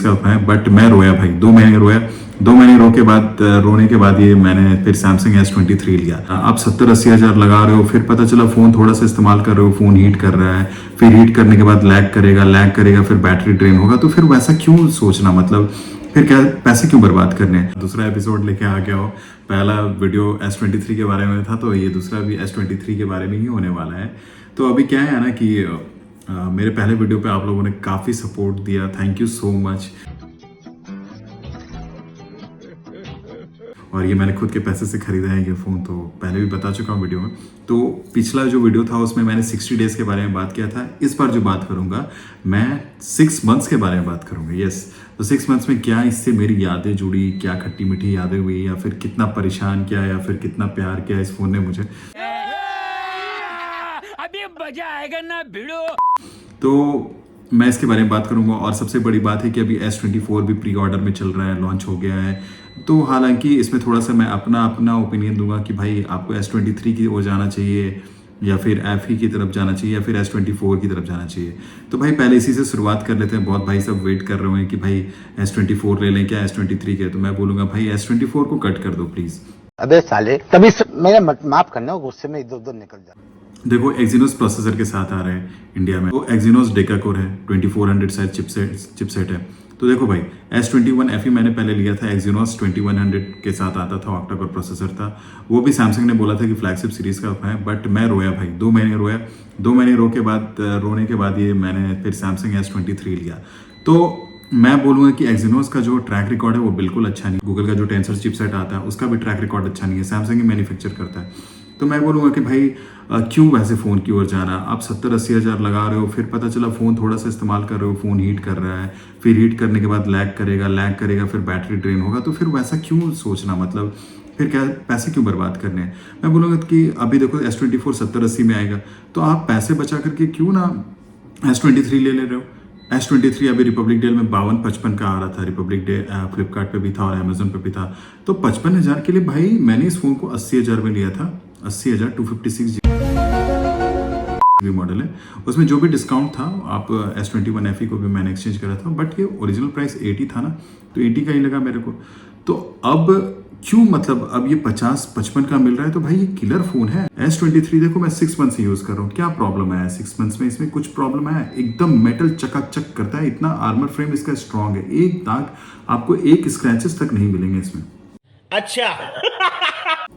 है, बट मैं रोया भाई, 2 महीने रोया। 2 महीने रोने के बाद ये मैंने फिर सैमसंग S23 लिया। आप 70-80 हज़ार लगा रहे हो, फिर पता चला फोन थोड़ा सा इस्तेमाल कर रहे हो, फोन हीट कर रहा है, फिर हीट करने के बाद लैग करेगा, फिर बैटरी ड्रेन होगा। तो फिर वैसा क्यों सोचना, मतलब फिर क्या पैसे क्यों बर्बाद करने हैं। दूसरा एपिसोड लेके आ गया हो। पहला वीडियो S23 के बारे में था, तो ये दूसरा भी S23 के बारे में ही होने वाला है। तो अभी क्या है ना कि मेरे पहले वीडियो पे आप लोगों ने काफ़ी सपोर्ट दिया, थैंक यू सो मच। और ये मैंने खुद के पैसे से खरीदा है ये फ़ोन, तो पहले भी बता चुका हूँ वीडियो में। तो पिछला जो वीडियो था उसमें मैंने 60 डेज़ के बारे में बात किया था। इस बार जो बात करूँगा मैं 6 मंथ्स के बारे में बात करूँगा। यस, तो 6 मंथ्स में क्या इससे मेरी यादें जुड़ी, क्या खट्टी मीठी यादें हुई, या फिर कितना परेशान किया, या फिर कितना प्यार किया इस फ़ोन ने मुझे। अभी मजा आएगा ना भिड़ो। तो मैं इसके बारे में बात करूंगा। और सबसे बड़ी बात है कि अभी S24 भी प्री ऑर्डर में चल रहा है, लॉन्च हो गया है। तो हालांकि इसमें थोड़ा सा मैं अपना ओपिनियन दूंगा कि भाई आपको S23 की ओर जाना चाहिए, या फिर FE की तरफ जाना चाहिए, या फिर S24 की तरफ जाना चाहिए। तो भाई पहले इसी से शुरुआत कर लेते हैं। बहुत भाई सब वेट कर रहे हैं कि भाई S24 ले लें क्या S23 के। तो मैं बोलूँगा भाई S24 को कट कर दो प्लीज़। अबे साले तभी मेरा माफ करना, गुस्से में इधर उधर निकल जा। देखो एक्जीनोस प्रोसेसर के साथ आ रहे हैं इंडिया में। तो एक्जीनोस डेका कोर है, 2400 शायद चिपसेट है। तो देखो भाई S21 FE मैंने पहले लिया था, एक्जीनोस 2100 के साथ आता था, ऑक्टा कोर प्रोसेसर था। वो भी सैमसंग ने बोला था कि फ्लैगशिप सीरीज का है, बट मैं रोया भाई, 2 महीने रोया। 2 महीने रोने के बाद ये मैंने फिर सैमसंग S23 लिया। तो मैं बोलूँगा कि एक्जीनोस का जो ट्रैक रिकॉर्ड है वो बिल्कुल अच्छा नहीं। गूगल का जो टेंसर चिपसेट आता है उसका भी ट्रैक रिकॉर्ड अच्छा नहीं है, सैमसंग ही मैन्युफैक्चर करता है। तो मैं बोलूँगा कि भाई क्यों वैसे फ़ोन की ओर जाना। आप 70-80 हज़ार लगा रहे हो, फिर पता चला फ़ोन थोड़ा सा इस्तेमाल कर रहे हो, फ़ोन हीट कर रहा है, फिर हीट करने के बाद लैग करेगा, फिर बैटरी ड्रेन होगा। तो फिर वैसा क्यों सोचना, मतलब फिर क्या पैसे क्यों बर्बाद करने हैं। मैं बोलूँगा कि अभी देखो S24 70-80 में आएगा, तो आप पैसे बचा करके क्यों ना S23 ले रहे हो। S23 अभी रिपब्लिक डे में 52-55 का आ रहा था। रिपब्लिक डे फ्लिपकार्ट पे भी था और अमेजोन पे भी था। तो 55,000 के लिए भाई मैंने इस फोन को 80,000 में लिया था। 80,000 256 GB मॉडल है। उसमें जो भी डिस्काउंट था, आप S21 FE को भी मैंने एक्सचेंज करा था, बट ये ओरिजिनल प्राइस 80 था ना, तो 80 का ही लगा मेरे को। तो अब क्यों, मतलब अब ये 50-55 का मिल रहा है, तो भाई ये किलर फोन है। S23 देखो मैं 6 मंथ से यूज कर रहा हूँ, क्या प्रॉब्लम आया 6 मंथ्स में, इसमें कुछ प्रॉब्लम आया? एकदम मेटल चकाचक करता है, इतना आर्मर फ्रेम इसका स्ट्रांग है, एक दाग आपको, एक स्क्रैचेस तक नहीं मिलेंगे इसमें। अच्छा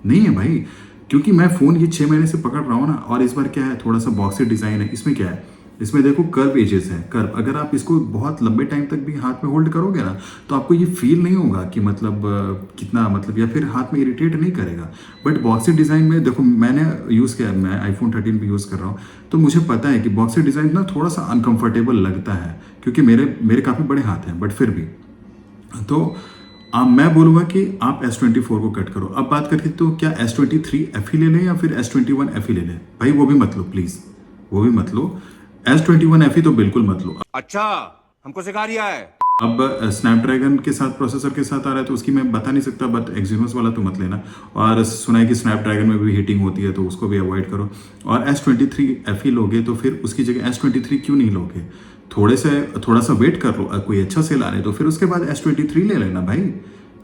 नहीं है भाई, क्योंकि मैं फोन ये 6 महीने से पकड़ रहा हूँ ना। और इस बार क्या है, थोड़ा सा बॉक्सी डिजाइन है। इसमें क्या है, इसमें देखो कर्व एजेस है। कर्व अगर आप इसको बहुत लंबे टाइम तक भी हाथ में होल्ड करोगे ना, तो आपको ये फील नहीं होगा कि मतलब कितना, मतलब या फिर हाथ में इरिटेट नहीं करेगा। बट बॉक्सी डिजाइन में देखो, मैंने यूज़ किया, मैं iPhone 13 भी यूज़ कर रहा हूँ, तो मुझे पता है कि बॉक्सी डिजाइन ना थोड़ा सा अनकंफर्टेबल लगता है, क्योंकि मेरे काफ़ी बड़े हाथ हैं, बट फिर भी। तो मैं बोलूँगा कि आप S24 को कट करो। अब बात करके, तो क्या S23 FE ले लें या फिर S21 FE ले लें? भाई वो भी मत लो प्लीज़, वो भी मत लो। S21 FE तो बिल्कुल मत लो। अच्छा, हमको सिखा रिया है। अब स्नैपड्रैगन के साथ, प्रोसेसर के साथ आ रहा है, तो उसकी मैं बता नहीं सकता, बट एक्जीनोस वाला तो मत लेना। और सुना है कि स्नैपड्रैगन में भी हीटिंग होती है, तो उसको भी अवॉइड करो। और S23 FE लोगे तो फिर उसकी जगह S23 क्यों नहीं लोगे? थोड़ा सा वेट कर लो, कोई अच्छा सेल आ रहा है तो फिर उसके बाद S23 ले लेना भाई।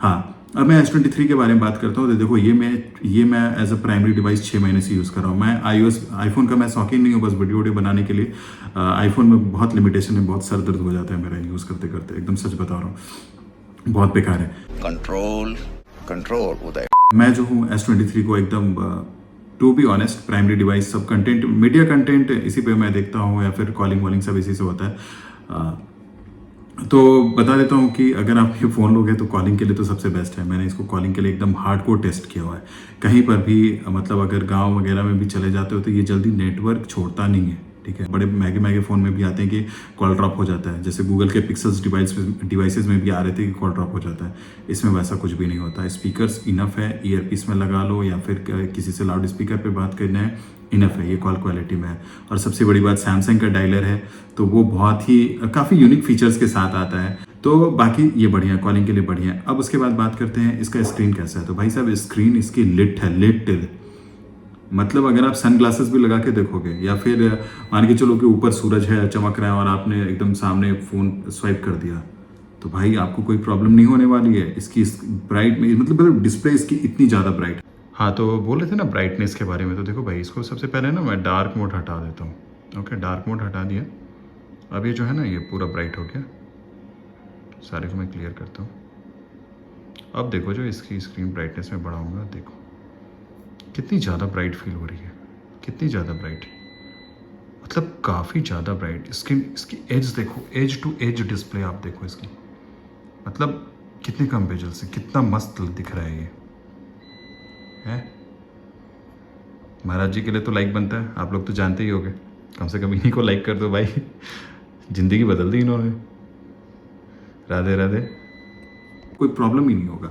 हाँ, अब मैं S23 के बारे में बात करता हूँ। तो देखो ये मैं एज अ प्राइमरी डिवाइस 6 महीने से यूज़ कर रहा हूँ। मैं आईफोन का मैं शौकीन नहीं हूँ, बस वीडियो बनाने के लिए। आईफोन में बहुत लिमिटेशन है, बहुत सर दर्द हो जाता है मेरा यूज़ करते करते, एकदम सच बता रहा हूँ, बहुत बेकार है। कंट्रोल उदय। मैं जो हूँ S23 को एकदम, to be honest, primary device, सब कंटेंट, मीडिया कंटेंट इसी पे मैं देखता हूँ, या फिर कॉलिंग वॉलिंग सब इसी से होता है। तो बता देता हूँ कि अगर आप ये फ़ोन लोगे तो कॉलिंग के लिए तो सबसे बेस्ट है। मैंने इसको कॉलिंग के लिए एकदम हार्डकोर टेस्ट किया हुआ है। कहीं पर भी, मतलब अगर गांव वगैरह में भी चले जाते हो तो ये जल्दी नेटवर्क छोड़ता नहीं है, ठीक है। बड़े महंगे फ़ोन में भी आते हैं कि कॉल ड्रॉप हो जाता है, जैसे गूगल के पिक्सल्स डिवाइसेस में भी आ रहे थे कि कॉल ड्रॉप हो जाता है। इसमें वैसा कुछ भी नहीं होता। स्पीकर्स इनफ है, ईयरपीस में लगा लो, या फिर किसी से लाउड स्पीकर पे बात करना है, इनफ है, ये कॉल क्वालिटी में है। और सबसे बड़ी बात, सैमसंग का डायलर है, तो वो बहुत ही काफ़ी यूनिक फीचर्स के साथ आता है। तो बाकी ये बढ़िया, कॉलिंग के लिए बढ़िया है। अब उसके बाद बात करते हैं इसका स्क्रीन कैसा है। तो भाई साहब स्क्रीन इसकी लिट है, लिट, मतलब अगर आप सन ग्लासेस भी लगा के देखोगे, या फिर मान के चलो कि ऊपर सूरज है, चमक रहा है, और आपने एकदम सामने फ़ोन स्वाइप कर दिया, तो भाई आपको कोई प्रॉब्लम नहीं होने वाली है। इसकी ब्राइट में मतलब डिस्प्ले इसकी इतनी ज़्यादा ब्राइट। हाँ, तो बोल रहे थे ना ब्राइटनेस के बारे में, तो देखो भाई इसको सबसे पहले ना मैं डार्क मोड हटा देता हूँ। ओके, डार्क मोड हटा दिया। अब ये जो है ना ये पूरा ब्राइट हो गया। सारे को मैं क्लियर करता हूँ। अब देखो जो इसकी स्क्रीन ब्राइटनेस में बढ़ाऊँगा, देखो कितनी ज़्यादा ब्राइट फील हो रही है, कितनी ज़्यादा ब्राइट, मतलब काफ़ी ज़्यादा ब्राइट। स्क्रीन इसकी एज देखो, एज टू एज डिस्प्ले आप देखो इसकी, मतलब कितने कम बेजल से कितना मस्त दिख रहा है ये है। महाराज जी के लिए तो लाइक बनता है, आप लोग तो जानते ही होंगे। कम से कम इन्हीं को लाइक कर दो भाई, जिंदगी बदल दी इन्होंने। राधे राधे। कोई प्रॉब्लम ही नहीं होगा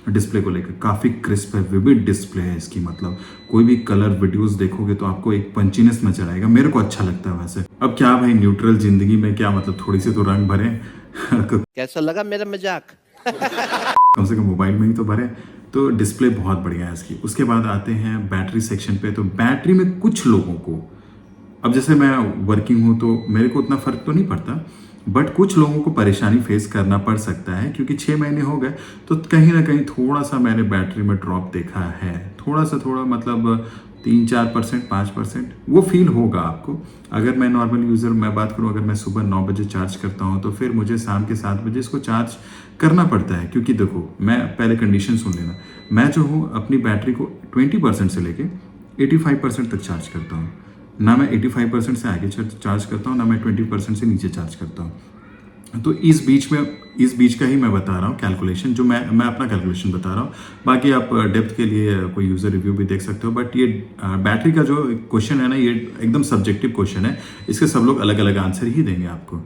डिस्प्ले को लेकर। काफ़ी क्रिस्प है, विविड डिस्प्ले है इसकी, मतलब कोई भी कलर वीडियोस देखोगे तो आपको एक पंचीनेस नजर आएगा। मेरे को अच्छा लगता है वैसे। अब क्या भाई, न्यूट्रल जिंदगी में क्या मतलब, थोड़ी सी तो रंग भरे। कैसा लगा मेरा मजाक? कम से कम मोबाइल में ही तो भरे। तो डिस्प्ले बहुत बढ़िया है इसकी। उसके बाद आते हैं बैटरी सेक्शन पे। तो बैटरी में कुछ लोगों को, अब जैसे मैं वर्किंग हूँ तो मेरे को उतना फर्क तो नहीं पड़ता, बट कुछ लोगों को परेशानी फेस करना पड़ सकता है, क्योंकि 6 महीने हो गए तो कहीं ना कहीं थोड़ा सा मैंने बैटरी में ड्रॉप देखा है। थोड़ा मतलब 3-4%, 5% वो फील होगा आपको। अगर मैं नॉर्मल यूज़र मैं बात करूँ, अगर मैं सुबह 9 बजे चार्ज करता हूँ तो फिर मुझे शाम के 7 बजे इसको चार्ज करना पड़ता है। क्योंकि देखो, मैं पहले कंडीशन सुन लेना, मैं जो हूँ अपनी बैटरी को 20% से लेके 85% तक चार्ज करता हूँ। ना मैं 85% से आगे चार्ज करता हूँ, ना मैं 20% से नीचे चार्ज करता हूँ। तो इस बीच का ही मैं बता रहा हूँ कैलकुलेशन, जो मैं अपना कैलकुलेशन बता रहा हूँ। बाकी आप डेप्थ के लिए कोई यूज़र रिव्यू भी देख सकते हो। बट ये बैटरी का जो क्वेश्चन है ना, ये एकदम सब्जेक्टिव क्वेश्चन है। इसके सब लोग अलग अलग आंसर ही देंगे आपको।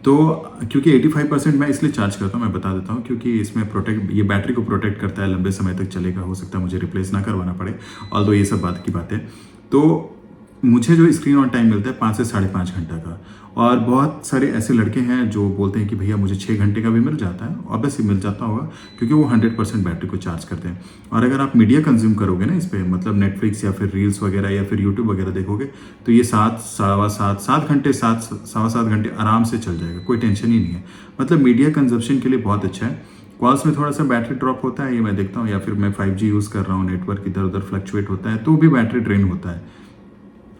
तो क्योंकि 85% मैं इसलिए चार्ज करता हूँ, मैं बता देता हूँ, क्योंकि इसमें ये बैटरी को प्रोटेक्ट करता है, लंबे समय तक चलेगा। हो सकता है मुझे रिप्लेस ना करवाना पड़े, ऑल्दो ये सब बात की बात है। तो मुझे जो स्क्रीन ऑन टाइम मिलता है 5 से 5.5 घंटा का। और बहुत सारे ऐसे लड़के हैं जो बोलते हैं कि भैया मुझे 6 घंटे का भी मिल जाता है। ऑब्वियसली मिल जाता होगा, क्योंकि वो 100% बैटरी को चार्ज करते हैं। और अगर आप मीडिया कंज्यूम करोगे ना इस पर, मतलब नेटफ्लिक्स या फिर रील्स वगैरह या फिर यूट्यूब वगैरह देखोगे, तो ये 7 घंटे 7.25 घंटे आराम से चल जाएगा, कोई टेंशन ही नहीं है। मतलब मीडिया कंजप्शन के लिए बहुत अच्छा है। कॉल्स में थोड़ा सा बैटरी ड्रॉप होता है, ये मैं देखता हूँ, या फिर मैं 5G यूज़ कर रहा हूँ, नेटवर्क इधर उधर फ्लक्चुएट होता है तो भी बैटरी ड्रेन होता है।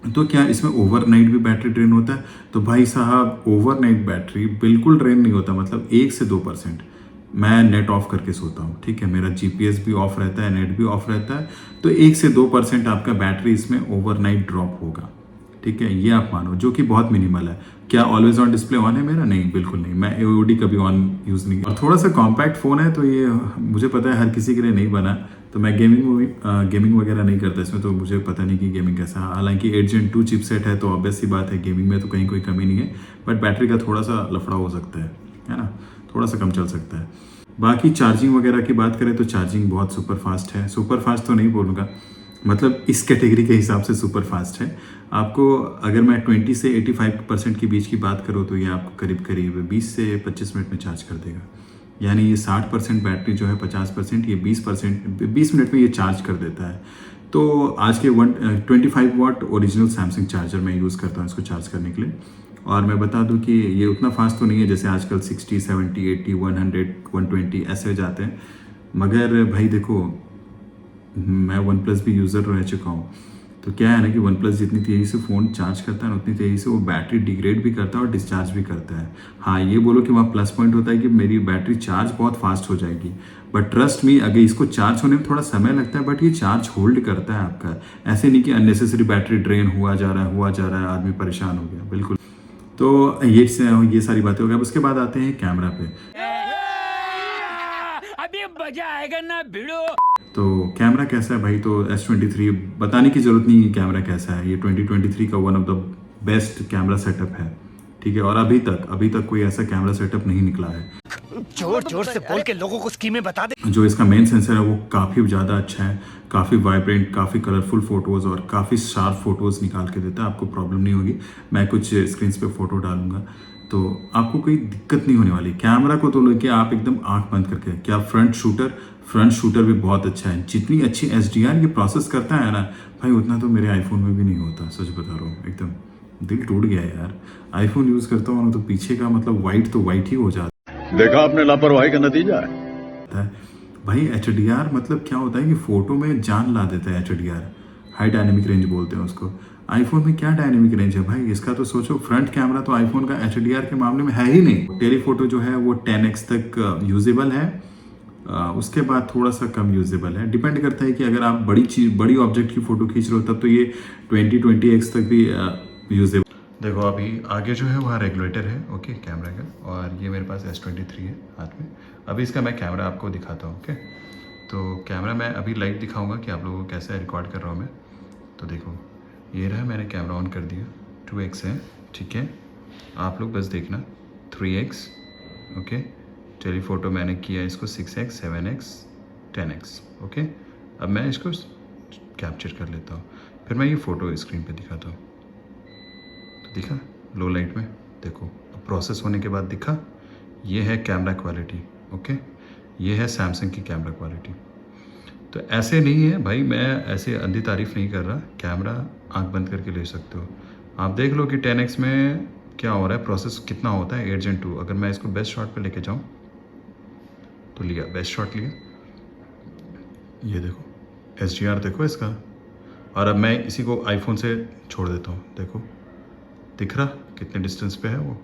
तो क्या इसमें ओवरनाइट भी बैटरी ड्रेन होता है? तो भाई साहब, ओवरनाइट बैटरी बिल्कुल ड्रेन नहीं होता, मतलब 1 से 2%। मैं नेट ऑफ करके सोता हूँ, ठीक है, मेरा GPS भी ऑफ रहता है, नेट भी ऑफ रहता है। तो 1 से 2% आपका बैटरी इसमें ओवरनाइट ड्रॉप होगा, ठीक है, ये आप मानो, जो कि बहुत मिनिमल है। क्या ऑलवेज ऑन डिस्प्ले ऑन है मेरा? नहीं, बिल्कुल नहीं। मैं AOD कभी ऑन यूज़ नहीं किया। और थोड़ा सा कॉम्पैक्ट फ़ोन है, तो ये मुझे पता है हर किसी के लिए नहीं बना। तो मैं गेमिंग वगैरह नहीं करता इसमें, तो मुझे पता नहीं कि गेमिंग कैसा है। हालांकि 8 Gen 2 चिपसेट है, तो ऑब्वियस सी बात है गेमिंग में तो कहीं कोई कमी नहीं है। बट बैटरी का थोड़ा सा लफड़ा हो सकता है ना, थोड़ा सा कम चल सकता है। बाकी चार्जिंग वगैरह की बात करें तो चार्जिंग बहुत सुपर फास्ट है। सुपर फास्ट तो नहीं बोलूँगा, मतलब इस कैटेगरी के हिसाब से सुपर फास्ट है। आपको अगर मैं 20 से 85% के बीच की बात करूँ तो ये आपको करीब 20 से 25 मिनट में चार्ज कर देगा। यानी ये 60% बैटरी जो है 50%, ये 20 मिनट में ये चार्ज कर देता है। तो आज के 25 वाट ओरिजिनल सैमसंग चार्जर मैं यूज़ करता हूँ इसको चार्ज करने के लिए। और मैं बता दूं कि ये उतना फास्ट तो नहीं है जैसे आजकल 60, 70, 80, 100, 120 ऐसे जाते हैं। मगर भाई देखो, मैं OnePlus भी यूज़र रह चुका हूँ, तो क्या है ना कि OnePlus जितनी तेज़ी से फ़ोन चार्ज करता है ना, उतनी तेज़ी से वो बैटरी डिग्रेड भी करता है और डिस्चार्ज भी करता है। हाँ, ये बोलो कि वहाँ प्लस पॉइंट होता है कि मेरी बैटरी चार्ज बहुत फास्ट हो जाएगी, बट ट्रस्ट मी, अगर इसको चार्ज होने में थोड़ा समय लगता है, बट ये चार्ज होल्ड करता है आपका। ऐसे नहीं कि अननेसेसरी बैटरी ड्रेन हुआ जा रहा है, आदमी परेशान हो गया, बिल्कुल। तो ये सारी बातें हो गई। अब उसके बाद आते हैं कैमरा पे। अभी मजा आएगा ना भिड़ो। तो कैमरा कैसा है भाई? तो S23 बताने की जरूरत नहीं है कैमरा कैसा है। ये 2023 का one of the best camera setup है, ठीक है। और अभी तक कोई ऐसा कैमरा सेटअप नहीं निकला है। जोर से बोल के लोगों को स्कीमें बता दे। जो इसका मेन सेंसर है वो काफ़ी ज़्यादा अच्छा है, काफ़ी वाइब्रेंट, काफ़ी कलरफुल फोटोज़ और काफ़ी शार्प फोटोज़ निकाल के देता है। आपको प्रॉब्लम नहीं होगी। मैं कुछ स्क्रीन पे फोटो डालूंगा तो आपको कोई दिक्कत नहीं होने वाली। कैमरा को तो लेके आप एकदम आंख बंद करके, क्या फ्रंट शूटर भी बहुत अच्छा है। जितनी अच्छी HDR ये प्रोसेस करता है ना भाई, उतना तो मेरे आईफोन में भी नहीं होता। सच बता रहा हूँ, एकदम दिल टूट गया यार। आईफोन यूज़ करता हूँ ना तो पीछे का मतलब वाइट तो वाइट ही हो जाता है। देखा आपने लापरवाही का नतीजा है। है भाई। HDR मतलब क्या होता है कि फोटो में जान ला देता है HDR, हाई डायनेमिक रेंज बोलते हैं उसको। आईफोन में क्या डायनेमिक रेंज है भाई इसका, तो सोचो। फ्रंट कैमरा तो आईफोन का HDR के मामले में है ही नहीं। टेलीफोटो जो है वो 10x तक यूजेबल है, उसके बाद थोड़ा सा कम यूजेबल है। डिपेंड करता है कि अगर आप बड़ी ऑब्जेक्ट की फोटो खींच रहे हो तब तो ये 20x तक भी यूजेबल। देखो अभी आगे जो है वहाँ रेगुलेटर है ओके कैमरा का, और ये मेरे पास S23 है हाथ में। अभी इसका मैं कैमरा आपको दिखाता हूँ ओके। तो कैमरा मैं अभी लाइव दिखाऊंगा कि आप लोगों को कैसे रिकॉर्ड कर रहा हूँ मैं। तो देखो ये रहा, मैंने कैमरा ऑन कर दिया। 2x है ठीक है, आप लोग बस देखना। 3x ओके, टेलीफोटो मैंने किया इसको 6x 7x 10x ओके। अब मैं इसको कैप्चर कर लेता हूँ, फिर मैं ये फ़ोटो स्क्रीन पे दिखाता हूँ। तो दिखा लो लाइट में, देखो अब प्रोसेस होने के बाद दिखा। ये है कैमरा क्वालिटी ओके, ये है सैमसंग की कैमरा क्वालिटी। तो ऐसे नहीं है भाई, मैं ऐसे अंधी तारीफ़ नहीं कर रहा। कैमरा आंख बंद करके ले सकते हो, आप देख लो कि 10x में क्या हो रहा है, प्रोसेस कितना होता है 8gen2। अगर मैं इसको बेस्ट शॉट पे लेके जाऊँ तो लिया, बेस्ट शॉट लिया, ये देखो HDR देखो इसका। और अब मैं इसी को आईफोन से छोड़ देता हूँ, देखो दिख रहा कितने डिस्टेंस पे है, वो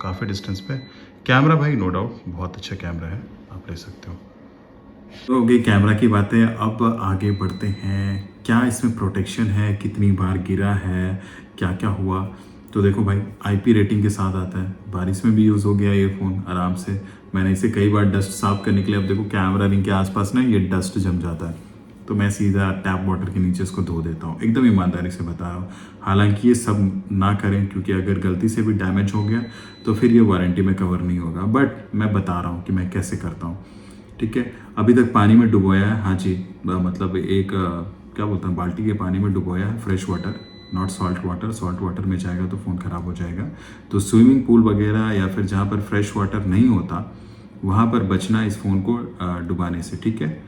काफ़ी डिस्टेंस पे। कैमरा भाई नो डाउट बहुत अच्छा कैमरा है, आप ले सकते हो। तो हो गई कैमरा की बातें, अब आगे बढ़ते हैं। क्या इसमें प्रोटेक्शन है, कितनी बार गिरा है, क्या क्या हुआ। तो देखो भाई IP रेटिंग के साथ आता है, बारिश में भी यूज़ हो गया ये फ़ोन आराम से। मैंने इसे कई बार डस्ट साफ करने के लिए, अब देखो कैमरा रिंग के आसपास ना ये डस्ट जम जाता है, तो मैं सीधा टैप वाटर के नीचे इसको धो देता हूँ, एकदम ईमानदारी से बता रहा हूँ। हालांकि ये सब ना करें, क्योंकि अगर गलती से भी डैमेज हो गया तो फिर ये वारंटी में कवर नहीं होगा। बट मैं बता रहा हूँ कि मैं कैसे करता हूँ ठीक है। अभी तक पानी में डुबोया है, हाँ जी, मतलब एक क्या बोलते हैं, बाल्टी के पानी में डुबोया है, fresh water not salt water. Salt water में जाएगा तो फ़ोन ख़राब हो जाएगा। तो स्विमिंग पूल वगैरह या फिर जहाँ पर फ्रेश वाटर नहीं होता वहाँ पर बचना इस फ़ोन को डुबाने से ठीक है।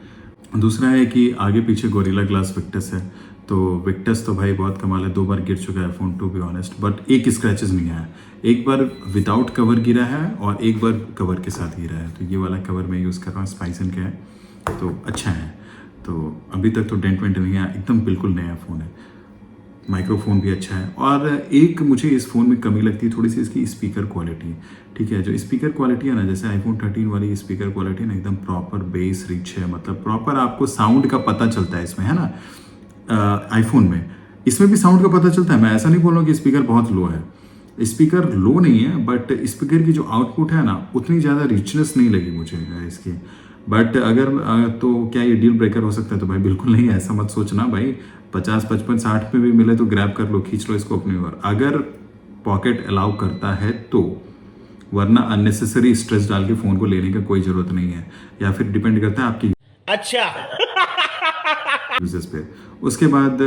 दूसरा है कि आगे पीछे गोरिल्ला ग्लास विक्टस है, तो विक्टस तो भाई बहुत कमाल है। 2 बार गिर चुका है phone to be honest, but एक स्क्रैचेस नहीं आया। एक बार विदाउट कवर गिरा है और एक बार कवर के साथ गिरा है। तो ये वाला कवर मैं यूज़ कर रहा हूँ, स्पाइसन का है, तो अच्छा है। तो अभी तक तो डेंट वेंट नहीं आया, एकदम बिल्कुल नया फ़ोन है। माइक्रोफोन भी अच्छा है। और एक मुझे इस फ़ोन में कमी लगती है थोड़ी सी, इसकी स्पीकर क्वालिटी ठीक है। जो स्पीकर क्वालिटी है ना, जैसे आईफोन 13 वाली स्पीकर क्वालिटी ना, एकदम प्रॉपर बेस रिच है, मतलब प्रॉपर आपको साउंड का पता चलता है इसमें, है ना। आईफोन में इसमें भी साउंड का पता चलता है। मैं ऐसा नहीं बोल रहा हूँ कि स्पीकर बहुत लो है, स्पीकर लो नहीं है, बट स्पीकर की जो आउटपुट है ना उतनी ज़्यादा रिचनेस नहीं लगी मुझे इसकी। बट अगर तो क्या ये डील ब्रेकर हो सकता है, तो भाई बिल्कुल नहीं, ऐसा मत सोचना भाई। 50 55 60 में भी मिले तो ग्रैब कर लो, खींच लो इसको अपनी ओर, अगर पॉकेट अलाउ करता है तो, वरना अननेसेसरी स्ट्रेस डाल के फ़ोन को लेने का कोई ज़रूरत नहीं है। या फिर डिपेंड करता है आपकी अच्छा यूजेस पे। उसके बाद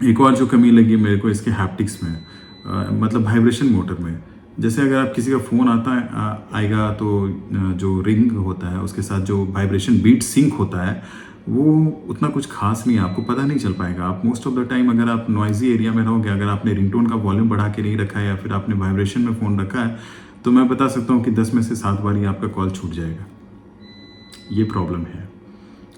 एक और जो कमी लगी मेरे को इसके हैप्टिक्स में, मतलब वाइब्रेशन मोटर में। जैसे अगर आप किसी का फ़ोन आएगा तो जो रिंग होता है उसके साथ जो वाइब्रेशन बीट सिंक होता है वो उतना कुछ खास नहीं है, आपको पता नहीं चल पाएगा। आप मोस्ट ऑफ द टाइम अगर आप नॉइजी एरिया में रहोगे, अगर आपने रिंगटोन का वॉल्यूम बढ़ा के नहीं रखा है या फिर आपने वाइब्रेशन में फ़ोन रखा है, तो मैं बता सकता हूँ कि 10 में से 7 बार ही आपका कॉल छूट जाएगा। ये प्रॉब्लम है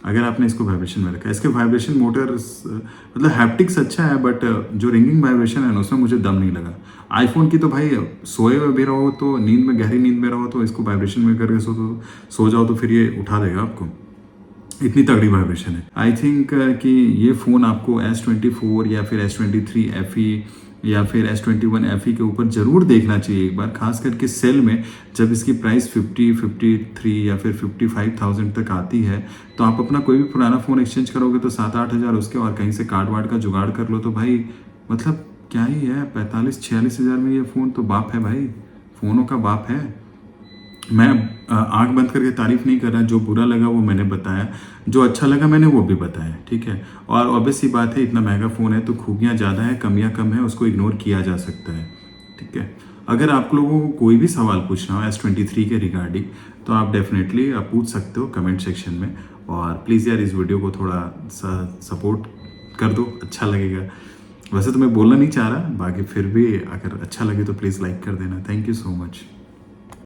अगर आपने इसको वाइब्रेशन में रखा है। इसके वाइब्रेशन मोटर मतलब हैप्टिक्स अच्छा है, बट जो रिंगिंग वाइब्रेशन है ना उसमें मुझे दम नहीं लगा। आईफोन की तो भाई सोए हुए भी रहो तो नींद में, गहरी नींद में रहो तो इसको वाइब्रेशन में करके सो जाओ तो फिर ये उठा देगा आपको, इतनी तगड़ी वाइब्रेशन है। आई थिंक कि ये फ़ोन आपको S24 या फिर S23 FE या फिर S21 FE के ऊपर ज़रूर देखना चाहिए एक बार, खास करके सेल में जब इसकी प्राइस 50, 53 या फिर 55,000 तक आती है। तो आप अपना कोई भी पुराना फ़ोन एक्सचेंज करोगे तो 7-8 हज़ार उसके, और कहीं से कार्ड वार्ड का जुगाड़ कर लो तो भाई मतलब क्या ही है, 45-46 हज़ार में ये फ़ोन तो बाप है भाई, फ़ोनों का बाप है। मैं आंख बंद करके तारीफ नहीं कर रहा, जो बुरा लगा वो मैंने बताया, जो अच्छा लगा मैंने वो भी बताया ठीक है। और ऑब्वियस सी बात है, इतना महंगा फ़ोन है तो खूबियाँ ज़्यादा है, कमियाँ कम है, उसको इग्नोर किया जा सकता है ठीक है। अगर आप लोगों को कोई भी सवाल पूछना हो S23 के रिगार्डिंग तो आप डेफिनेटली पूछ सकते हो कमेंट सेक्शन में। और प्लीज़ यार इस वीडियो को थोड़ा सा सपोर्ट कर दो, अच्छा लगेगा। वैसे तो मैं बोलना नहीं चाह रहा, बाकी फिर भी अगर अच्छा लगे तो प्लीज़ लाइक कर देना। Thank you so much.